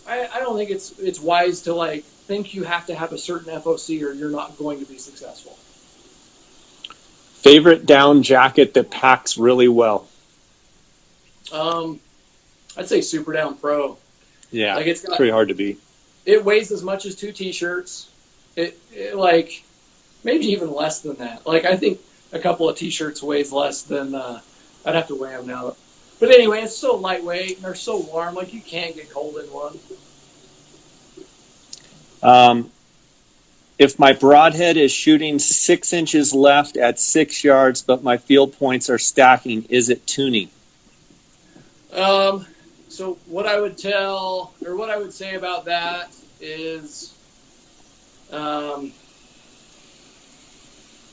I don't think it's wise to like think you have to have a certain FOC or you're not going to be successful.
Favorite down jacket that packs really well?
I'd say Super Down Pro.
Yeah,
like it's
pretty hard to beat.
It weighs as much as 2 t-shirts. It like maybe even less than that. Like, I think a couple of t-shirts weighs less than I'd have to weigh them now. But anyway, it's so lightweight and they're so warm. Like, you can't get cold in one.
If my broadhead is shooting 6 inches left at 6 yards, but my field points are stacking, is it tuning?
So what I would say about that is,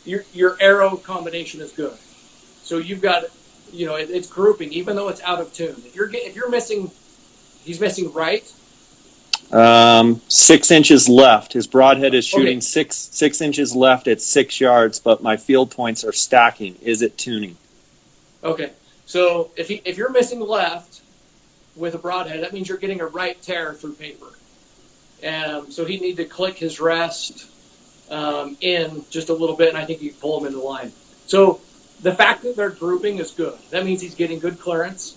your arrow combination is good. So you've got, it's grouping, even though it's out of tune. If you're missing, he's missing right.
6 inches left. His broadhead is shooting
Okay.
six inches left at 6 yards, but my field points are stacking. Is it tuning?
Okay. So if you're missing left with a broadhead, that means you're getting a right tear through paper. So he'd need to click his rest in just a little bit, and I think you can pull him into line. So the fact that they're grouping is good. That means he's getting good clearance.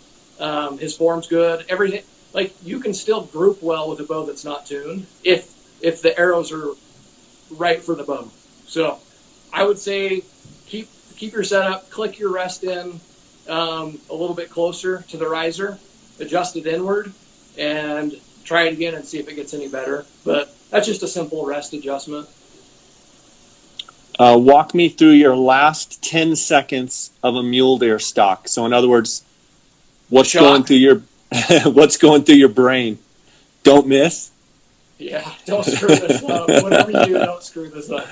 His form's good. Everything. Like, you can still group well with a bow that's not tuned if the arrows are right for the bow. So I would say keep your setup, click your rest in a little bit closer to the riser, adjust it inward, and try it again and see if it gets any better. But that's just a simple rest adjustment.
Walk me through your last 10 seconds of a mule deer stalk. So in other words, what's going through your brain? Don't miss?
Yeah, don't screw this up. Whatever you do, don't screw this up.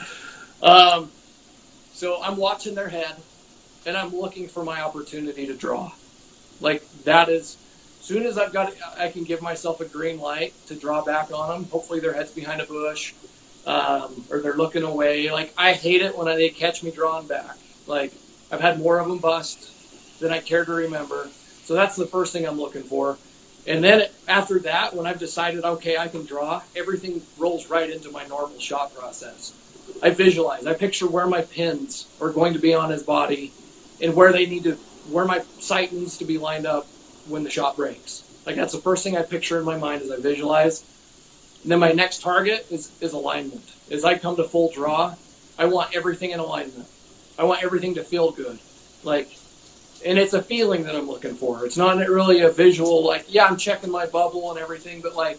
So I'm watching their head, and I'm looking for my opportunity to draw. Like, that is, as soon as I can give myself a green light to draw back on them. Hopefully their head's behind a bush, or they're looking away. Like, I hate it when they catch me drawing back. Like, I've had more of them bust than I care to remember. So that's the first thing I'm looking for. And then after that, when I've decided, okay, I can draw, everything rolls right into my normal shot process. I visualize. I picture where my pins are going to be on his body and where my sight needs to be lined up when the shot breaks. Like, that's the first thing I picture in my mind as I visualize. And then my next target is alignment. As I come to full draw, I want everything in alignment. I want everything to feel good. Like, and it's a feeling that I'm looking for. It's not really a visual, like, yeah, I'm checking my bubble and everything, but like,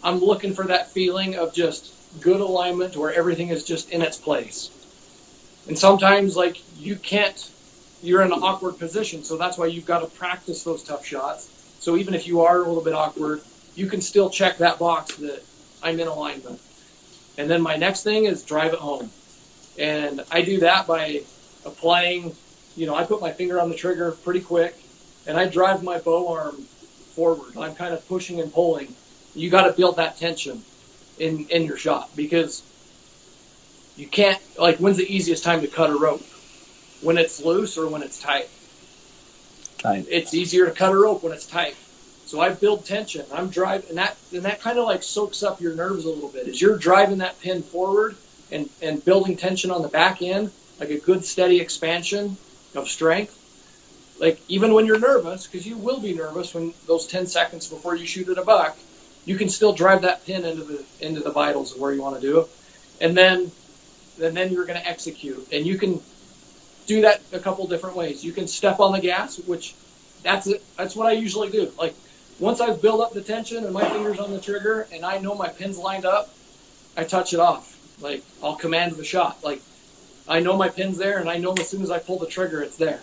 I'm looking for that feeling of just good alignment where everything is just in its place. And sometimes, like, you're in an awkward position, so that's why you've got to practice those tough shots. So even if you are a little bit awkward, you can still check that box that I'm in alignment. And then my next thing is drive it home. And I do that by applying, I put my finger on the trigger pretty quick, and I drive my bow arm forward. I'm kind of pushing and pulling. You got to build that tension in your shot, because you can't, like, when's the easiest time to cut a rope? When it's loose or when it's tight?
Tight.
It's easier to cut a rope when it's tight. So I build tension. I'm driving, and that kind of like soaks up your nerves a little bit. As you're driving that pin forward and building tension on the back end, like a good steady expansion of strength. Like, even when you're nervous, because you will be nervous when those 10 seconds before you shoot at a buck, you can still drive that pin into the vitals of where you want to do. And then you're going to execute. And you can do that a couple different ways. You can step on the gas, which that's what I usually do. Like, once I've built up the tension and my finger's on the trigger and I know my pin's lined up, I touch it off. Like, I'll command the shot. Like, I know my pin's there, and I know as soon as I pull the trigger, it's there.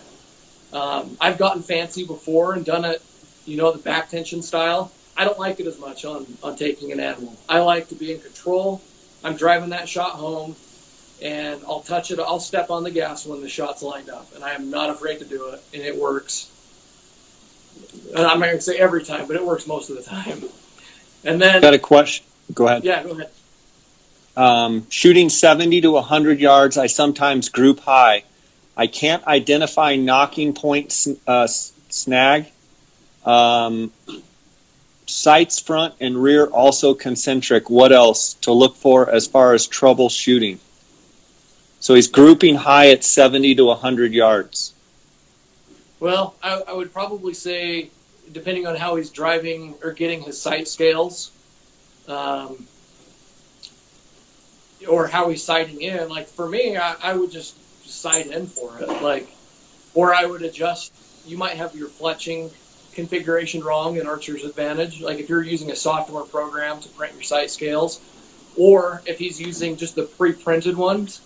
I've gotten fancy before and done it, the back tension style. I don't like it as much on taking an animal. I like to be in control. I'm driving that shot home, and I'll touch it. I'll step on the gas when the shot's lined up, and I am not afraid to do it, and it works. I'm not going to say every time, but it works most of the time. And then,
Got a question? Go ahead.
Yeah, go ahead.
Shooting 70 to 100 yards, I sometimes group high. I can't identify knocking point snag. Sights front and rear also concentric. What else to look for as far as troubleshooting? So he's grouping high at 70 to 100 yards.
Well, I would probably say, depending on how he's driving or getting his sight scales, or how he's sighting in. Like for me, I would just sight in for it. Like, or I would adjust. You might have your fletching configuration wrong in Archer's Advantage. Like if you're using a software program to print your sight scales, or if he's using just the pre-printed ones,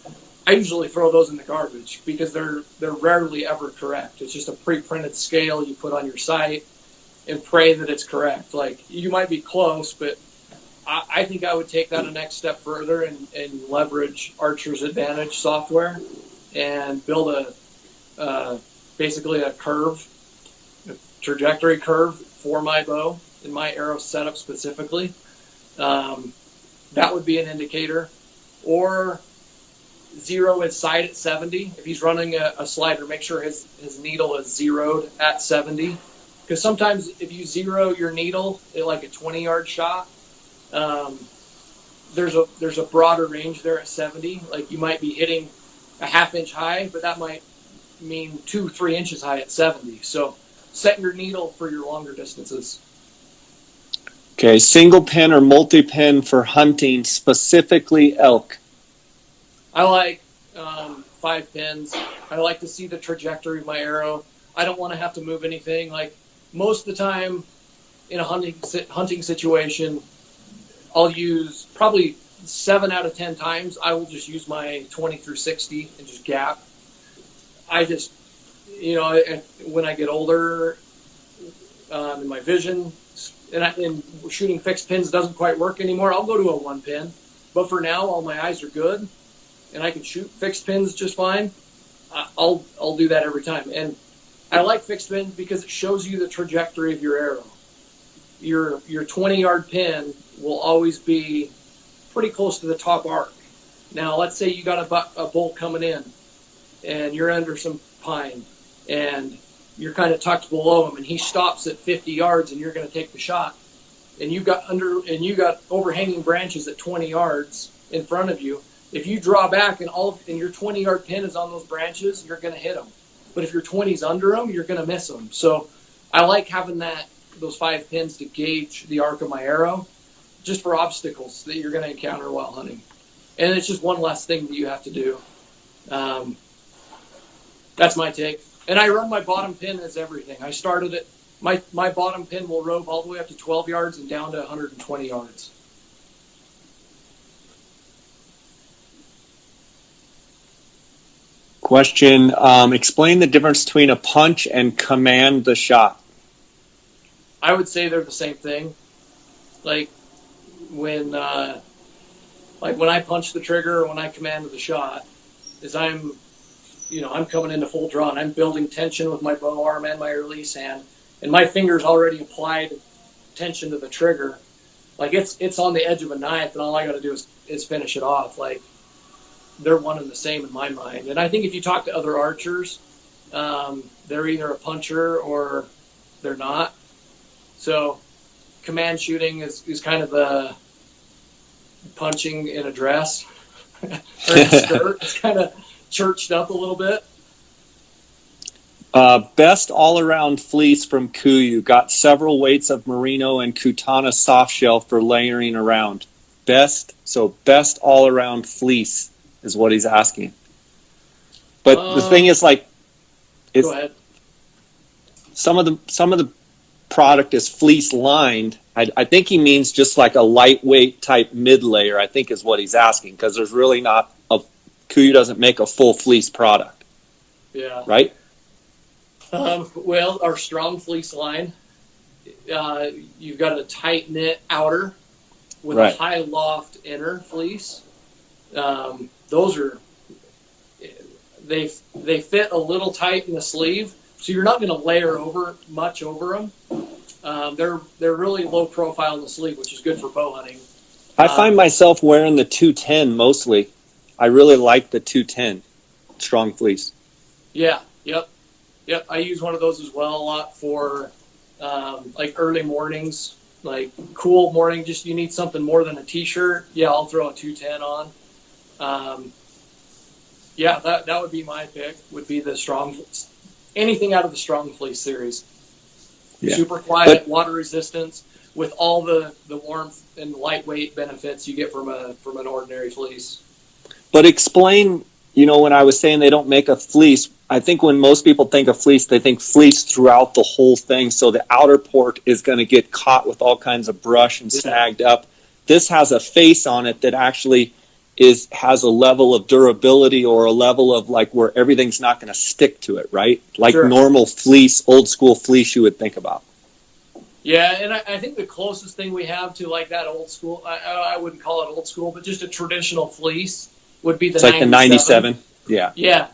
I usually throw those in the garbage because they're rarely ever correct. It's just a pre-printed scale you put on your sight and pray that it's correct. Like you might be close, but I think I would take that a next step further and leverage Archer's Advantage software and build basically a curve, a trajectory curve for my bow and my arrow setup specifically. That would be an indicator. Or zero his sight at 70. If he's running a slider, make sure his needle is zeroed at 70. Because sometimes if you zero your needle at like a 20-yard shot, there's a broader range there at 70. Like you might be hitting a half-inch high, but that might mean 2-3 inches high at 70. So set your needle for your longer distances.
Okay, single pin or multi-pin for hunting, specifically elk?
I like 5 pins. I like to see the trajectory of my arrow. I don't want to have to move anything. Like most of the time in a hunting situation, I'll use probably 7 out of 10 times. I will just use my 20 through 60 and just gap. I just, when I get older, in my vision, and shooting fixed pins doesn't quite work anymore, I'll go to a 1 pin. But for now, all my eyes are good, and I can shoot fixed pins just fine. I'll do that every time. And I like fixed pins because it shows you the trajectory of your arrow. Your 20-yard pin will always be pretty close to the top arc. Now, let's say you got a bull coming in, and you're under some pine, and you're kind of tucked below him, and he stops at 50 yards, and you're going to take the shot, and you got overhanging branches at 20 yards in front of you. If you draw back and your 20-yard pin is on those branches, you're going to hit them. But if your 20's under them, you're going to miss them. So I like having those 5 pins to gauge the arc of my arrow, just for obstacles that you're going to encounter while hunting. And it's just one less thing that you have to do. That's my take. And I run my bottom pin as everything. I started it. My bottom pin will rove all the way up to 12 yards and down to 120 yards.
Question, explain the difference between a punch and command the shot.
I would say they're the same thing. Like when I punch the trigger or when I command the shot, is I'm coming into full draw and I'm building tension with my bow arm and my release hand, and my fingers already applied tension to the trigger. Like it's on the edge of a knife, and all I got to do is finish it off. Like they're one and the same in my mind. And I think if you talk to other archers, they're either a puncher or they're not. So command shooting is kind of the punching in a dress or in a skirt. It's kind of churched up a little bit.
Best all-around fleece from Kuyu. Got several weights of Merino and Kutana soft shell for layering around. Best all-around fleece is what he's asking. But the thing is, like,
go ahead.
Some of the product is fleece lined. I think he means just like a lightweight type mid layer, I think is what he's asking, because there's really not Kuyu doesn't make a full fleece product.
Yeah.
Right?
Well, our strong fleece line, you've got a tight knit outer with a high loft inner fleece. Those are they fit a little tight in the sleeve, so you're not going to layer much over them. They're really low profile in the sleeve, which is good for bow hunting.
I find myself wearing the 210 mostly. I really like the 210 strong fleece.
Yeah, yep. I use one of those as well a lot for like early mornings, like cool morning. Just you need something more than a t-shirt. Yeah, I'll throw a 210 on. Yeah, that would be my pick. Would be the strong, anything out of the strong fleece series. Yeah. Super quiet, water resistance, with all the warmth and lightweight benefits you get from an ordinary fleece.
But explain, when I was saying they don't make a fleece, I think when most people think of fleece, they think fleece throughout the whole thing. So the outer port is going to get caught with all kinds of brush and snagged up. This has a face on it that actually has a level of durability, or a level of like where everything's not going to stick to it, right? Like sure. Normal fleece, old school fleece you would think about.
Yeah, and I think the closest thing we have to like that old school, I wouldn't call it old school, but just a traditional fleece would be the 97. Like the 97.
Yeah.
Yeah.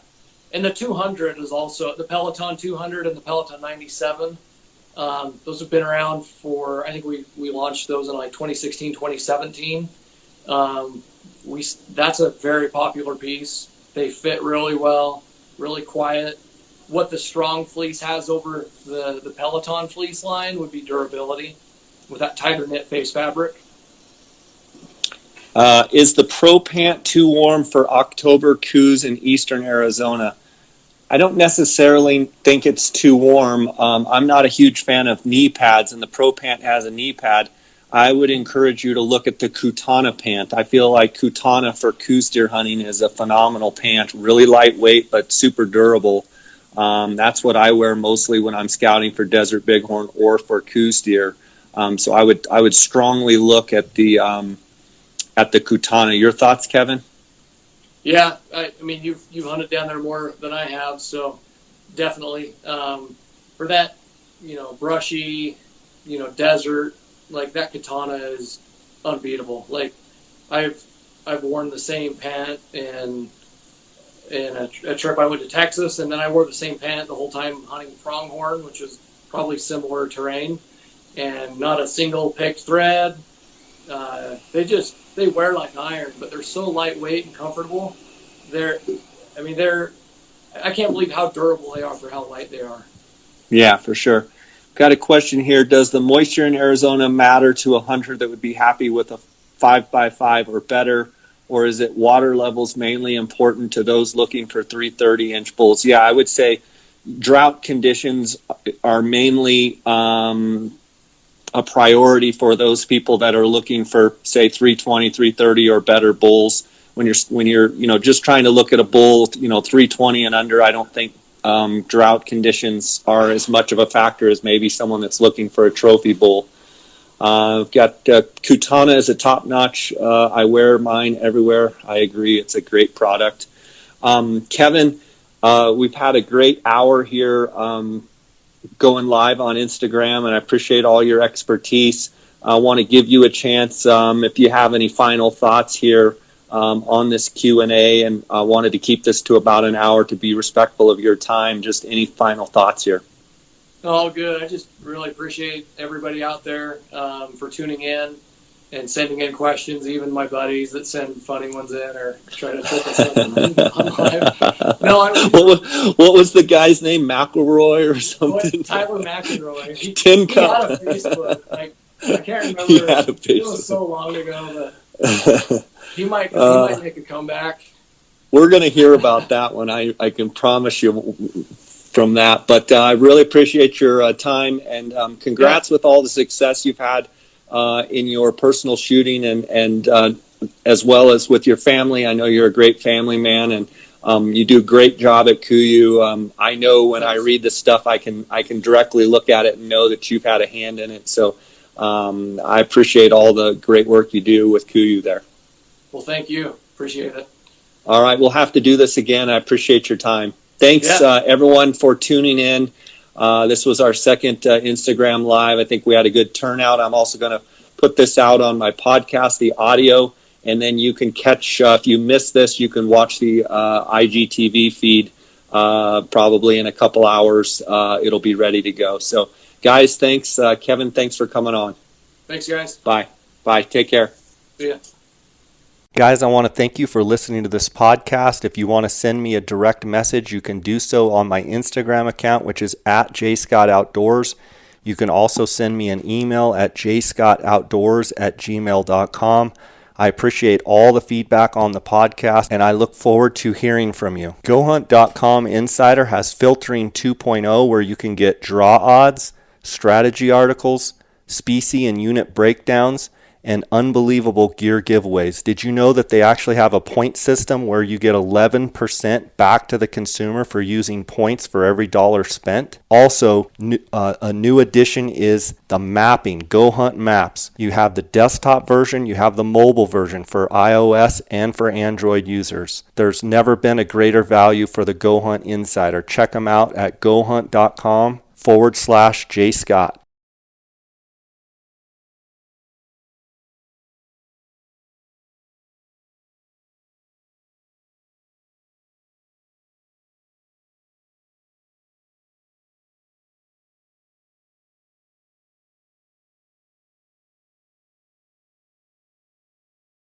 And the 200 is also, the Peloton 200 and the Peloton 97. Those have been around for, I think we launched those in like 2016, 2017. That's a very popular piece. They fit really well, really quiet. What the strong fleece has over the Peloton fleece line would be durability with that tighter knit face fabric.
Is the Pro Pant too warm for October coups in eastern Arizona? I don't necessarily think it's too warm. I'm not a huge fan of knee pads, and the Pro Pant has a knee pad. I would encourage you to look at the Kutana pant. I feel like Kutana for coos deer hunting is a phenomenal pant, really lightweight but super durable. That's what I wear mostly when I'm scouting for desert bighorn or for coos deer. So I would strongly look at the Kutana. Your thoughts, Kevin?
Yeah, I mean you've hunted down there more than I have, so definitely for that brushy desert, like that Katana is unbeatable. Like I've worn the same pant in a trip I went to Texas, and then I wore the same pant the whole time hunting pronghorn, which is probably similar terrain, and not a single picked thread. They wear like iron, but they're so lightweight and comfortable. I can't believe how durable they are for how light they are.
Yeah, for sure. Got a question here. Does the moisture in Arizona matter to a hunter that would be happy with a 5x5 or better? Or is it water levels mainly important to those looking for 330-inch bulls? Yeah, I would say drought conditions are mainly a priority for those people that are looking for, say, 320, 330 or better bulls. When you're just trying to look at a bull, 320 and under, I don't think drought conditions are as much of a factor as maybe someone that's looking for a trophy bull. I've got Kutana as a top notch. I wear mine everywhere. I agree. It's a great product. Kevin, we've had a great hour here going live on Instagram, and I appreciate all your expertise. I want to give you a chance if you have any final thoughts here on this Q&A, and I wanted to keep this to about an hour to be respectful of your time. Just any final thoughts here?
All good. I just really appreciate everybody out there for tuning in and sending in questions, even my buddies that send funny ones in or try to trick us on live. No,
what was the guy's name? McElroy or something?
Tyler McElroy.
Tin Cup.
He had a Facebook. I can't remember. It was so long ago that he might make a comeback.
We're going to hear about that one. I can promise you from that. But I really appreciate your time, and congrats with all the success you've had in your personal shooting and as well as with your family. I know you're a great family man, and you do a great job at KUIU. I know when I read this stuff, I can directly look at it and know that you've had a hand in it. So I appreciate all the great work you do with KUIU there.
Well, thank you. Appreciate it.
All right. We'll have to do this again. I appreciate your time. Thanks, everyone, for tuning in. This was our second Instagram Live. I think we had a good turnout. I'm also going to put this out on my podcast, the audio, and then you can catch, if you missed this, you can watch the IGTV feed Probably in a couple hours, it'll be ready to go. So, guys, thanks. Kevin, thanks for coming on.
Thanks, guys.
Bye. Bye. Take care.
See ya.
Guys, I want to thank you for listening to this podcast. If you want to send me a direct message, you can do so on my Instagram account, which is at jscottoutdoors. You can also send me an email at jscottoutdoors@gmail.com. I appreciate all the feedback on the podcast, and I look forward to hearing from you. GoHunt.com Insider has Filtering 2.0, where you can get draw odds, strategy articles, species and unit breakdowns, and unbelievable gear giveaways. Did you know that they actually have a point system where you get 11% back to the consumer for using points for every dollar spent? Also, a new addition is the mapping, Go Hunt Maps. You have the desktop version, you have the mobile version for iOS and for Android users. There's never been a greater value for the Go Hunt Insider. Check them out at gohunt.com/jscott.